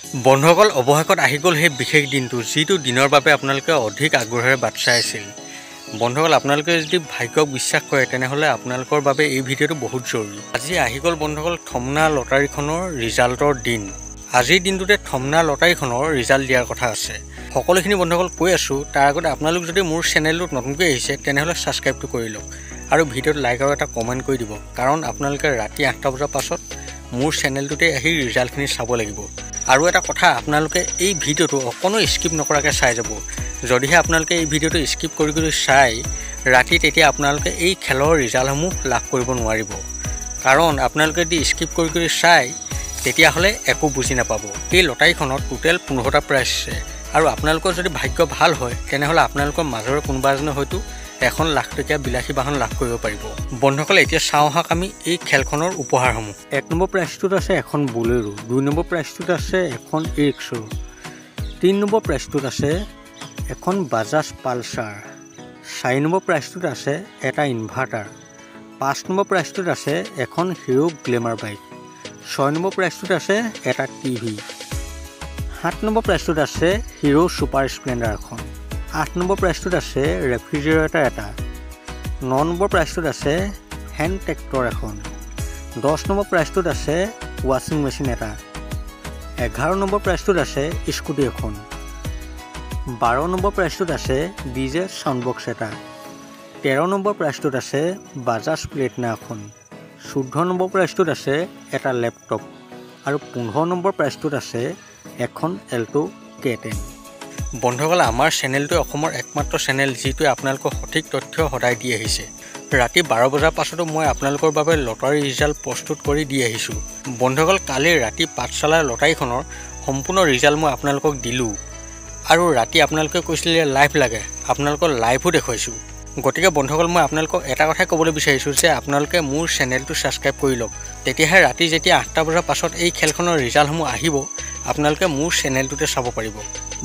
বন্ধুসকল অৱশেষত আহি গ'ল সেই বিশেষ দিনটো যিটো দিনৰ বাবে আপোনালোকে অধিক আগ্ৰহেৰে বাট চাই আছিল। বন্ধুসকল আপোনালোকে যদি ভাগ্যক বিশ্বাস কৰে তেনেহ'লে আপোনালোকৰ বাবে এই ভিডিঅ'টো বহুত জৰুৰী। আজি আহি গ'ল বন্ধুসকল থমনা লটাৰীখনৰ ৰিজাল্টৰ দিন। আজিৰ দিনটোতে থমনা লটাৰীখনৰ ৰিজাল্ট দিয়াৰ কথা আছে। সকলোখিনি বন্ধুসকল কৈ আছোঁ, তাৰ আগতে আপোনালোক যদি মোৰ চেনেলটোত নতুনকৈ আহিছে তেনেহ'লে ছাবস্ক্ৰাইবটো কৰি লওক আৰু ভিডিঅ'ত লাইক আৰু এটা কমেণ্ট কৰি দিব, কাৰণ আপোনালোকে ৰাতি 8টা বজাৰ পাছত মোৰ চেনেলটোতে আহি ৰিজাল্টখিনি চাব লাগিব। আৰু এটা কথা, আপোনালোকে এই ভিডিঅ'টো অকণো স্কিপ নকৰাকৈ চাই যাব। যদিহে আপোনালোকে এই ভিডিঅ'টো স্কিপ কৰি চাই ৰাতি, তেতিয়া আপোনালোকে এই খেলৰ ৰিজাল্টসমূহ লাভ কৰিব নোৱাৰিব। কাৰণ আপোনালোকে যদি স্কিপ কৰি চাই তেতিয়াহ'লে একো বুজি নাপাব। এই লটাৰীখনত টোটেল 15টা প্ৰাইজ আছে আৰু আপোনালোকৰ যদি ভাগ্য ভাল হয় তেনেহ'লে আপোনালোকৰ মাজৰে কোনোবা এজনে হয়তো 1 লাখ টকীয়া বিলাসী বাহন লাভ কৰিব পাৰিব। বন্ধুসকল এতিয়া চাওঁ আহক আমি এই খেলখনৰ উপহাৰসমূহ। 1 নম্বৰ প্ৰাইজটোত আছে এখন বলেৰো, 2 নম্বৰ প্ৰাইজটোত আছে এখন ই-ৰিক্সা, 3 নম্বৰ প্ৰাইজটোত আছে এখন বাজাজ পালচাৰ, 4 নম্বৰ প্ৰাইজটোত আছে এটা ইনভাৰ্টাৰ, 5 নম্বৰ প্ৰাইজটোত আছে এখন হিৰো গ্লেমাৰ বাইক, 6 নম্বৰ প্ৰাইজটোত আছে এটা টিভি, 7 নম্বৰ প্ৰাইজটোত আছে হিৰো ছুপাৰ স্প্লেণ্ডাৰ এখন, 8 নম্বৰ প্ৰাইজটোত আছে ৰেফ্ৰিজাৰেটৰ এটা, 9 নম্বৰ প্ৰাইজটোত আছে হেণ্ড ট্ৰেক্টৰ এখন, 10 নম্বৰ প্ৰাইজটোত আছে ৱাশ্বিং মেচিন এটা, 11 নম্বৰ প্ৰাইজটোত আছে স্কুটি এখন, 12 নম্বৰ প্ৰাইজটোত আছে ডিজে ছাউণ্ড বক্স এটা, 13 নম্বৰ প্ৰাইজটোত আছে বাজাজ প্লেটিনা এখন, 14 নম্বৰ প্ৰাইজটোত আছে এটা লেপটপ আৰু 15 নম্বৰ প্ৰাইজটোত আছে এখন এল্টো K10। বন্ধুসকল আমাৰ চেনেলটোৱে অসমৰ একমাত্ৰ চেনেল যিটোৱে আপোনালোকক সঠিক তথ্য সদায় দি আহিছে। ৰাতি 12 বজাৰ পাছতো মই আপোনালোকৰ বাবে লটাৰী ৰিজাল্ট প্ৰস্তুত কৰি দি আহিছোঁ। বন্ধুসকল কালি ৰাতি পাঠশালাৰ লটাৰীখনৰ সম্পূৰ্ণ ৰিজাল্ট মই আপোনালোকক দিলোঁ আৰু ৰাতি আপোনালোকে কৈছিলে লাইভ লাগে, আপোনালোকৰ লাইভো দেখুৱাইছোঁ। গতিকে বন্ধুসকল মই আপোনালোকক এটা কথাই ক'বলৈ বিচাৰিছোঁ যে আপোনালোকে মোৰ চেনেলটো ছাবস্ক্ৰাইব কৰি লওক, তেতিয়াহে ৰাতি যেতিয়া 8টা বজাৰ পাছত এই খেলখনৰ ৰিজাল্টসমূহ আহিব আপোনালোকে মোৰ চেনেলটোতে চাব পাৰিব।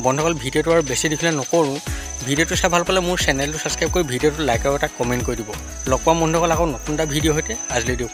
বন্ধুসকল ভিডিঅ'টো আৰু বেছি দেখিলে নকৰোঁ, ভিডিঅ'টো চাই ভাল পালে মোৰ চেনেলটো ছাবস্ক্ৰাইব কৰি ভিডিঅ'টো লাইক আৰু এটা কমেণ্ট কৰি দিব। লগ পাম বন্ধুসকল আকৌ নতুন এটা ভিডিঅ' সৈতে। আজিলৈ দিয়ক।